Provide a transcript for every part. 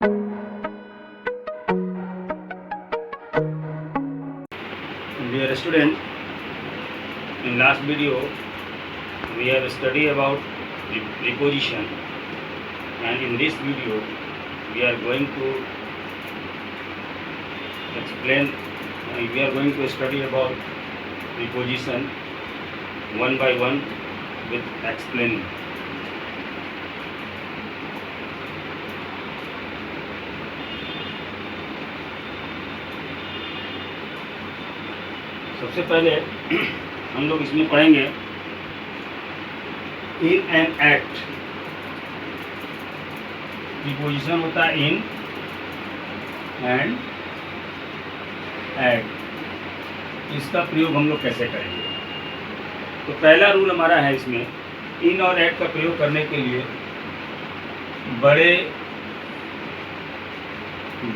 Dear student, in last video we have studied about preposition, and in this video we are going to explain we are going to study about preposition one by one with explaining. सबसे पहले हम लोग इसमें पढ़ेंगे in and act. Preposition होता है in and act. इसका प्रयोग हम लोग कैसे करेंगे? तो पहला रूल हमारा है इसमें, इन और एक्ट का प्रयोग करने के लिए बड़े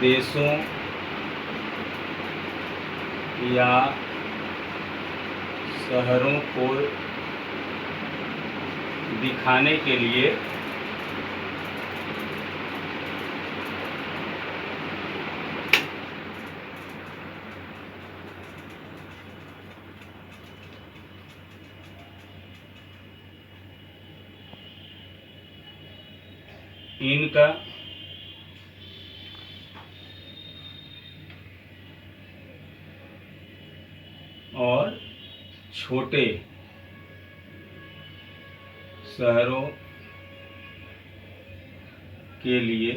देशों या शहरों को दिखाने के लिए इनका और छोटे शहरों के लिए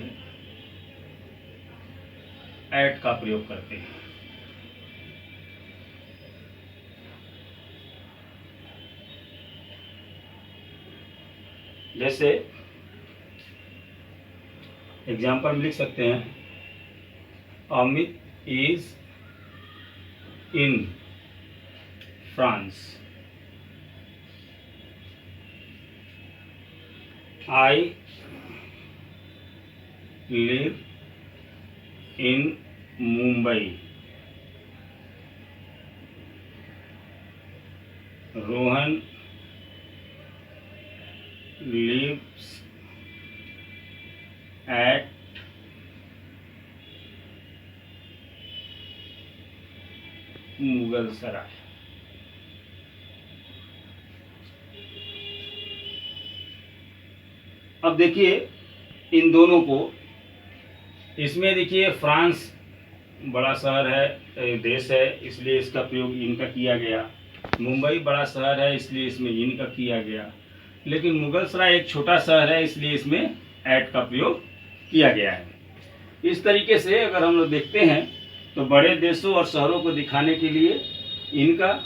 ऐट का प्रयोग करते हैं। जैसे एग्जाम्पल में लिख सकते हैं, Amit is in France, I live in Mumbai, Rohan lives at Mughal Sarai. अब देखिए इन दोनों को, इसमें देखिए फ्रांस बड़ा शहर है, देश है, इसलिए इसका प्रयोग इनका किया गया। मुंबई बड़ा शहर है, इसलिए इसमें इनका किया गया। लेकिन मुगल सराय एक छोटा शहर है, इसलिए इसमें ऐट का प्रयोग किया गया है। इस तरीके से अगर हम लोग देखते हैं तो बड़े देशों और शहरों को दिखाने के लिए इनका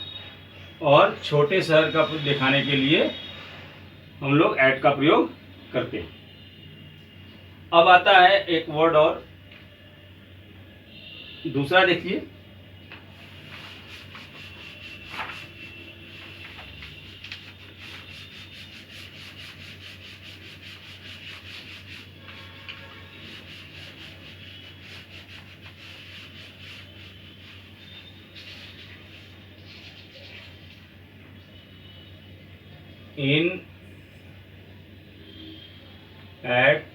और छोटे शहर का दिखाने के लिए हम लोग ऐट का प्रयोग करते हैं। अब आता है एक वर्ड और दूसरा, देखिए इन एट,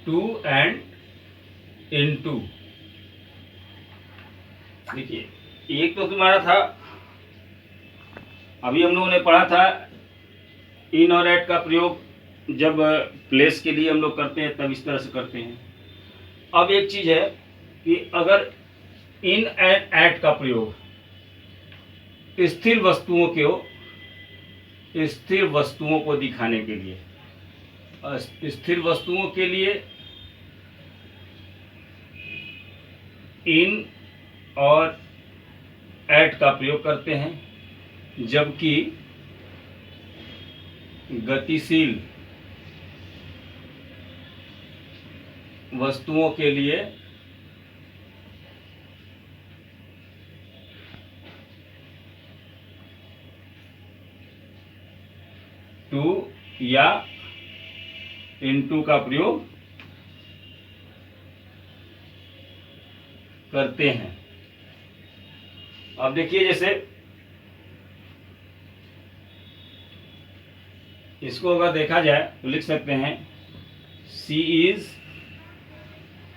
टू एंड इनटू। देखिए एक तो तुम्हारा था, अभी हम लोगों ने पढ़ा था इन और एट का प्रयोग जब प्लेस के लिए हम लोग करते हैं तब इस तरह से करते हैं। अब एक चीज है कि अगर इन एंड एट का प्रयोग स्थिर वस्तुओं को दिखाने के लिए, स्थिर वस्तुओं के लिए इन और एट का प्रयोग करते हैं, जबकि गतिशील वस्तुओं के लिए टू या इनटू का प्रयोग करते हैं। अब देखिए जैसे इसको अगर देखा जाए तो लिख सकते हैं she is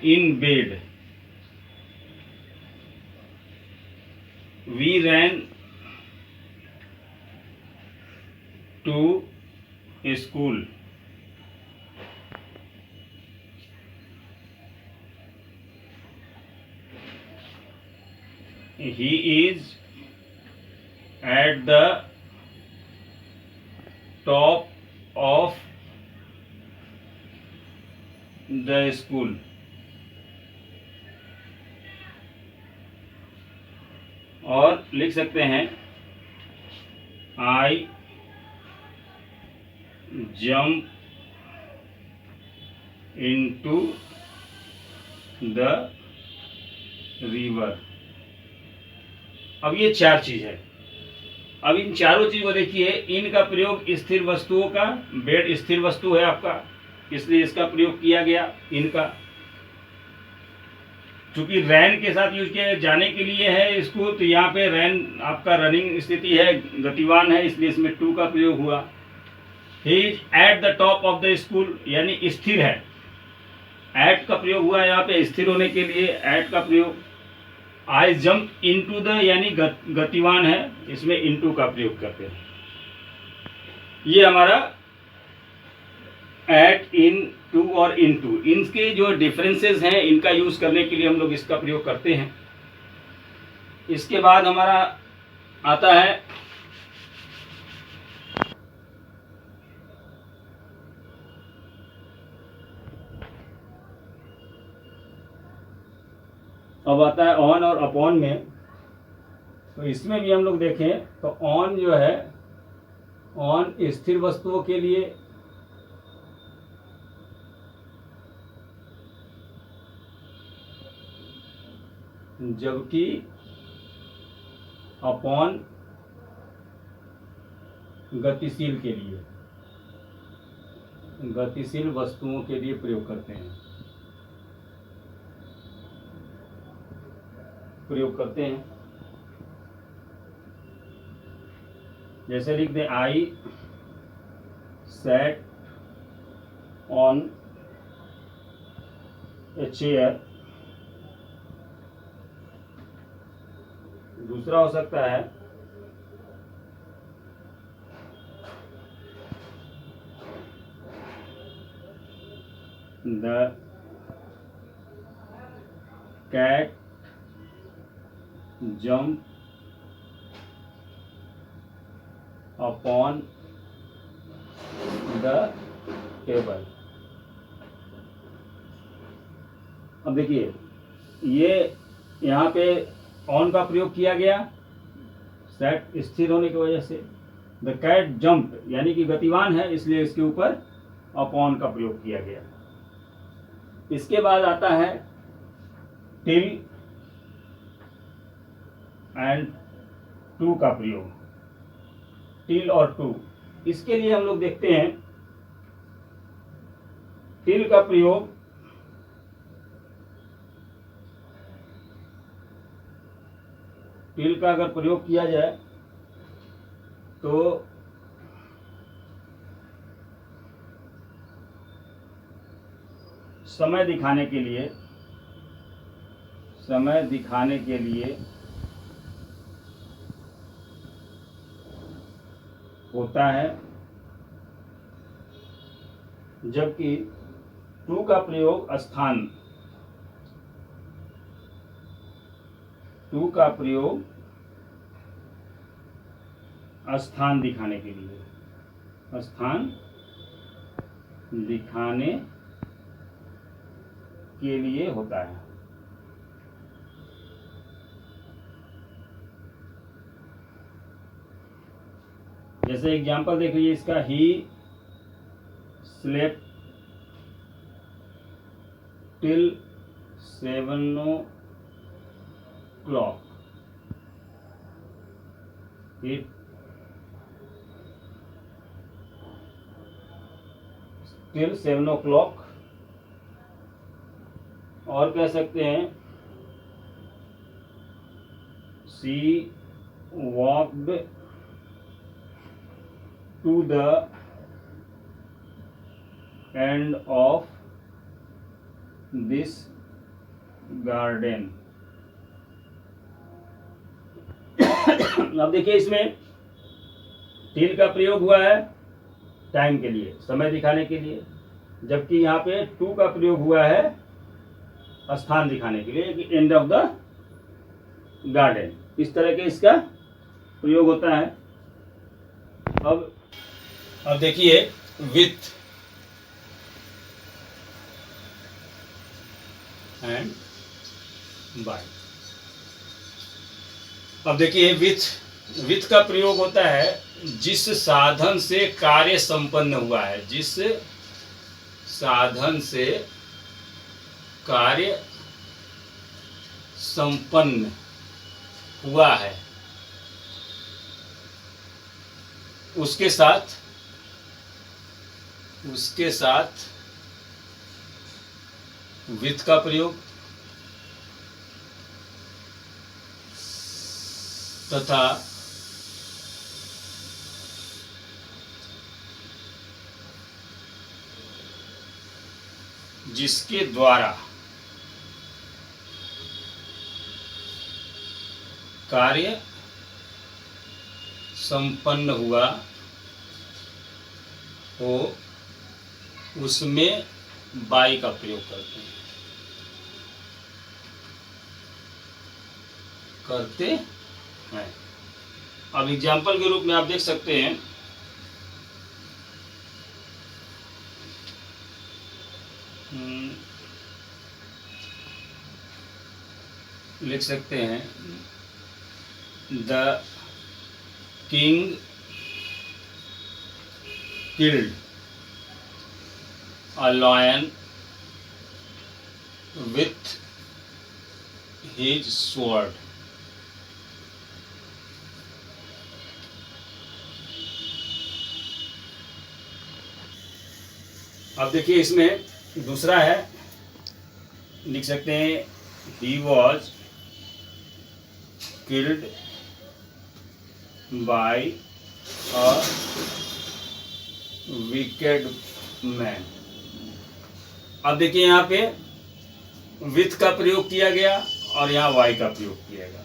in bed, we ran to school, he is at the top of the school, और लिख सकते हैं I jump into the river। अब ये चार चीज है। अब इन चारों चीज को देखिए, इनका प्रयोग स्थिर वस्तुओं का, बेड स्थिर वस्तु है आपका, इसलिए इसका प्रयोग किया गया इनका। चूंकि रैन के साथ यूज किया जाने के लिए है इसको, तो यहाँ पे रैन आपका रनिंग स्थिति है, गतिवान है, इसलिए इसमें टू का प्रयोग हुआ। He is at the top of the school, यानी स्थिर है, एट का प्रयोग हुआ यहाँ पे स्थिर होने के लिए, एट का प्रयोग। आई जंप इनटू द, यानी गतिवान है, इसमें इनटू का प्रयोग करते हैं। ये हमारा एट, इन, टू और इनटू, इनके जो डिफरेंसेस हैं इनका यूज करने के लिए हम लोग इसका प्रयोग करते हैं। इसके बाद हमारा आता है अब आता है ऑन और अपॉन में। तो इसमें भी हम लोग देखें तो ऑन जो है, ऑन स्थिर वस्तुओं के लिए, जबकि अपॉन गतिशील के लिए, गतिशील वस्तुओं के लिए प्रयोग करते हैं, जैसे लिख दें I sat on a chair. दूसरा हो सकता है the cat jump upon the table. अब देखिए, ये यहाँ पे ऑन का प्रयोग किया गया, सेट स्थिर होने की वजह से। द कैट जंप यानी कि गतिवान है, इसलिए इसके ऊपर अपॉन का प्रयोग किया गया। इसके बाद आता है टिल एंड टू का प्रयोग, टिल और टू। इसके लिए हम लोग देखते हैं टिल का प्रयोग टिल का अगर प्रयोग किया जाए तो समय दिखाने के लिए, होता है, जबकि टू का प्रयोग स्थान, स्थान दिखाने के लिए, स्थान दिखाने के लिए होता है। जैसे एग्जांपल देख लीजिए इसका, he slept till 7 o'clock, till 7 o'clock। और कह सकते हैं she walked to the end of this garden. अब देखिए इसमें टिल का प्रयोग हुआ है टाइम के लिए, समय दिखाने के लिए, जबकि यहाँ पे टू का प्रयोग हुआ है स्थान दिखाने के लिए कि एंड ऑफ द गार्डन। इस तरह के इसका प्रयोग होता है। अब देखिए विथ एंड बाय। अब देखिए विथ का प्रयोग होता है जिस साधन से कार्य संपन्न हुआ है, जिस साधन से कार्य संपन्न हुआ है उसके साथ विथ का प्रयोग तथा जिसके द्वारा कार्य संपन्न हुआ हो उसमें बाई का प्रयोग करते हैं। अब एग्जाम्पल के रूप में आप देख सकते हैं, लिख सकते हैं the king killed a lion with his sword। अब देखिए इसमें दूसरा है, लिख सकते हैं he was killed by a wicked man। अब देखिए यहाँ पे विथ का प्रयोग किया गया और यहाँ वाई का प्रयोग किया गया।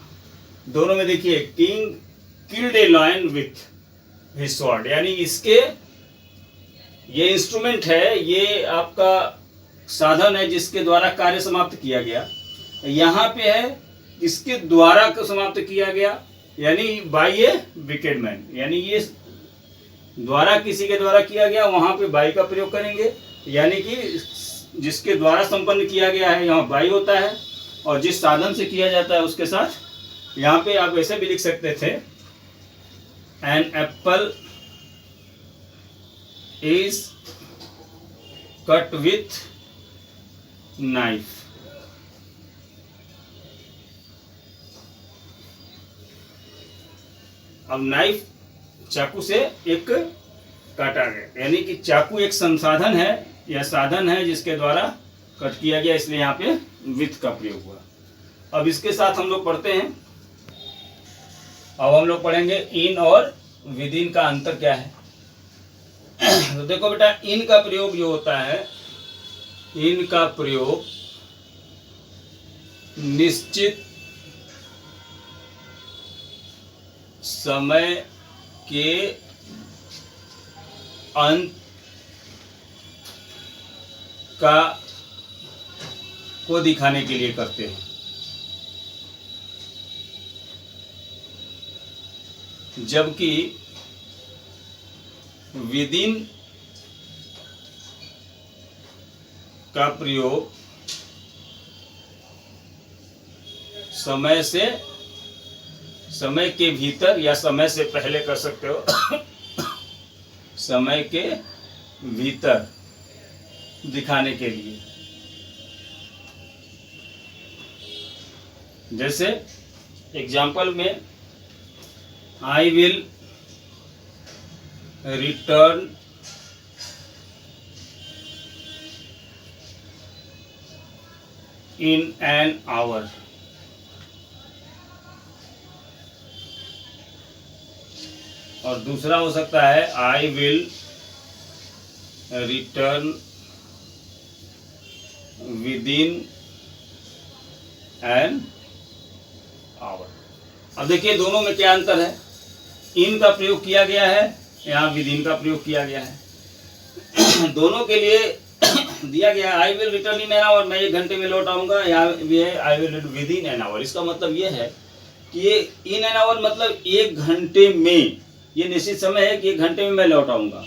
दोनों में देखिए king killed a lion with his sword, यानी इसके ये इंस्ट्रूमेंट है, ये आपका साधन है जिसके द्वारा कार्य समाप्त किया गया। यहाँ पे है इसके द्वारा समाप्त किया गया, यानी बाय ए विकेड मैन, यानी ये द्वारा किसी के द्वारा किया गया, वहां पे बाई का प्रयोग करेंगे, यानी कि जिसके द्वारा संपन्न किया गया है यहाँ बाई होता है, और जिस साधन से किया जाता है उसके साथ यहाँ पे आप ऐसे भी लिख सकते थे an apple is cut with knife. अब नाइफ चाकू से एक काटा गया, यानी कि चाकू एक संसाधन है या साधन है जिसके द्वारा कट किया गया, इसलिए यहाँ पे विथ का प्रयोग हुआ। अब इसके साथ हम लोग पढ़ते हैं, अब हम लोग पढ़ेंगे इन और विद इन का अंतर क्या है। तो देखो बेटा, इन का प्रयोग जो होता है, इन का प्रयोग निश्चित समय के अंत को दिखाने के लिए करते हैं, जबकि विदिन का प्रयोग समय के भीतर या समय से पहले कर सकते हो समय के भीतर दिखाने के लिए। जैसे एग्जाम्पल में I will return in an hour. और दूसरा हो सकता है I will return with in an hour. अब देखिए दोनों में क्या अंतर है। इन का प्रयोग किया गया है, यहाँ विद इन का प्रयोग किया गया है। दोनों के लिए दिया गया है I will return in an hour, मैं 1 घंटे में लौट आऊंगा। यहाँ भी है I will with in an hour. इसका मतलब ये है कि ये इन एन आवर मतलब 1 घंटे में, ये निश्चित समय है कि 1 घंटे में मैं लौट आऊंगा।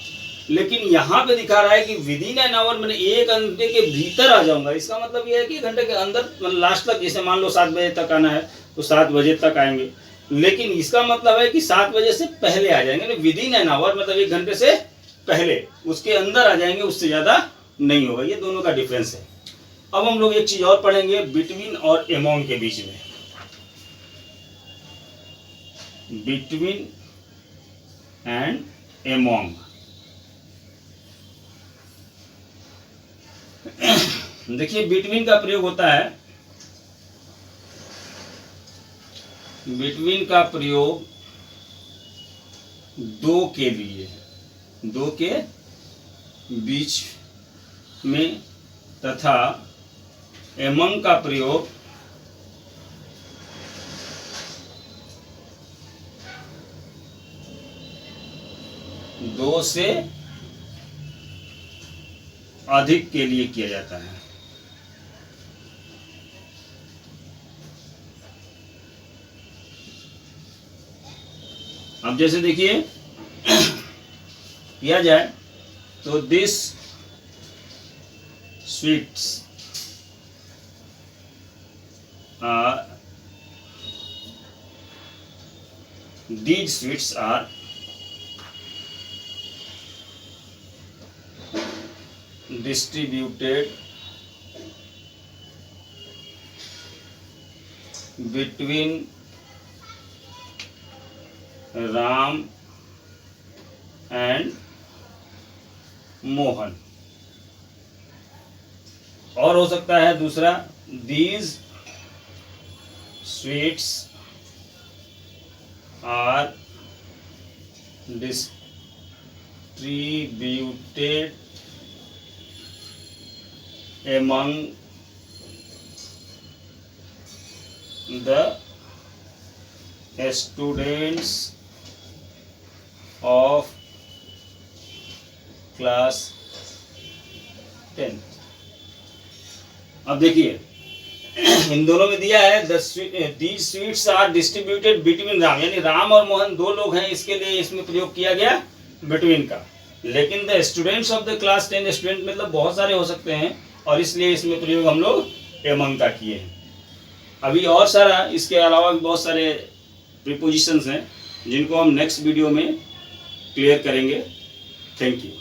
लेकिन यहाँ पे दिखा रहा है कि विद इन एन आवर मैंने 1 घंटे के भीतर आ जाऊंगा। इसका मतलब ये है कि 1 घंटे के अंदर, मतलब लास्ट तक, जैसे मान लो 7 बजे तक आना है तो 7 बजे तक आएंगे। लेकिन इसका मतलब है कि 7 बजे से पहले आ जाएंगे। विद इन एन आवर मतलब 1 घंटे से पहले, उसके अंदर आ जाएंगे, उससे ज्यादा नहीं होगा। ये दोनों का डिफरेंस है। अब हम लोग एक चीज और पढ़ेंगे बिटवीन और एमोंग के बीच में। Between and among. देखिए बिटवीन का प्रयोग होता है, बिटवीन का प्रयोग दो के लिए, दो के बीच में, तथा एमंग का प्रयोग दो से अधिक के लिए किया जाता है। अब जैसे देखिए किया जाए तो this sweets these sweets are distributed between Ram and Mohan. और हो सकता है दूसरा, these sweets are distributed among the students of class 10। अब देखिए इन दोनों में दिया है these sweets are distributed between Ram, यानी राम और मोहन 2 लोग हैं, इसके लिए इसमें प्रयोग किया गया बिटवीन का। लेकिन the students of the class 10, student मतलब बहुत सारे हो सकते हैं, और इसलिए इसमें प्रयोग हम लोग एमंग का किए हैं। अभी और सारा इसके अलावा भी बहुत सारे प्रीपोजिशंस हैं जिनको हम नेक्स्ट वीडियो में क्लियर करेंगे। Thank you.